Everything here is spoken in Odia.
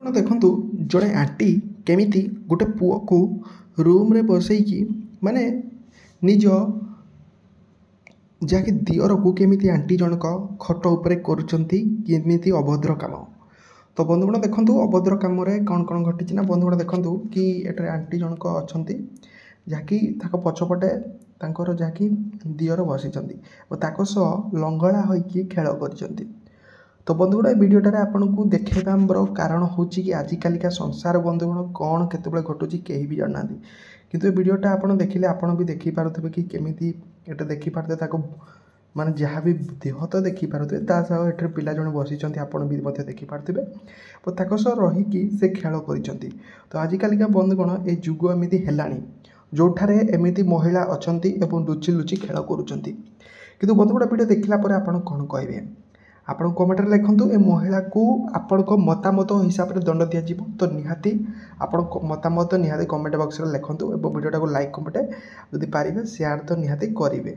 ଆପଣ ଦେଖନ୍ତୁ ଜଣେ ଆଣ୍ଟି କେମିତି ଗୋଟେ ପୁଅକୁ ରୁମ୍ରେ ବସେଇକି ମାନେ ନିଜ ଯାହାକି ଦିଅରକୁ କେମିତି ଆଣ୍ଟି ଜଣକ ଖଟ ଉପରେ କରୁଛନ୍ତି କେମିତି ଅଭଦ୍ର କାମ। ତ ବନ୍ଧୁଗଣ ଦେଖନ୍ତୁ ଅଭଦ୍ର କାମରେ କ'ଣ ଘଟିଛି ନା ବନ୍ଧୁଗଣ ଦେଖନ୍ତୁ କି ଏଠାରେ ଆଣ୍ଟି ଜଣକ ଅଛନ୍ତି ଯାହାକି ତାଙ୍କ ପଛପଟେ ତାଙ୍କର ଯାହାକି ଦିଅର ବସିଛନ୍ତି ଓ ତାଙ୍କ ସହ ଲଙ୍ଗଳା ହୋଇକି ଖେଳ କରିଛନ୍ତି। ତ ବନ୍ଧୁଗଣ ଏ ଭିଡ଼ିଓଟାରେ ଆପଣଙ୍କୁ ଦେଖାଇବାର କାରଣ ହେଉଛି କି ଆଜିକାଲିକା ସଂସାର ବନ୍ଧୁଗଣ କ'ଣ କେତେବେଳେ ଘଟୁଛି କେହି ବି ଜାଣିନାହାନ୍ତି। କିନ୍ତୁ ଏ ଭିଡ଼ିଓଟା ଆପଣ ଦେଖିଲେ ଆପଣ ବି ଦେଖିପାରୁଥିବେ କି କେମିତି ଏଟା ଦେଖିପାରୁଥିବେ ତାକୁ ମାନେ ଯାହା ବି ଦେହ ତ ଦେଖିପାରୁଥିବେ ତା ସହ ଏଠାରେ ପିଲା ଜଣେ ବସିଛନ୍ତି ଆପଣ ବି ମଧ୍ୟ ଦେଖିପାରୁଥିବେ ଓ ତାଙ୍କ ସହ ରହିକି ସେ ଖେଳ କରିଛନ୍ତି। ତ ଆଜିକାଲିକା ବନ୍ଧୁଗଣ ଏ ଯୁଗ ଏମିତି ହେଲାଣି ଯେଉଁଠାରେ ଏମିତି ମହିଳା ଅଛନ୍ତି ଏବଂ ଲୁଚି ଲୁଚି ଖେଳ କରୁଛନ୍ତି। କିନ୍ତୁ ବନ୍ଧୁଗଣ ଭିଡ଼ିଓ ଦେଖିଲା ପରେ ଆପଣ କ'ଣ କହିବେ ଆପଣ କମେଣ୍ଟରେ ଲେଖନ୍ତୁ। ଏ ମହିଳାକୁ ଆପଣଙ୍କ ମତାମତ ହିସାବରେ ଦଣ୍ଡ ଦିଆଯିବ ତ ନିହାତି ଆପଣଙ୍କ ମତାମତ ନିହାତି କମେଣ୍ଟ ବକ୍ସରେ ଲେଖନ୍ତୁ ଏବଂ ଭିଡ଼ିଓଟାକୁ ଲାଇକ୍ କମେଣ୍ଟ ଯଦି ପାରିବେ ସେୟାର ତ ନିହାତି କରିବେ।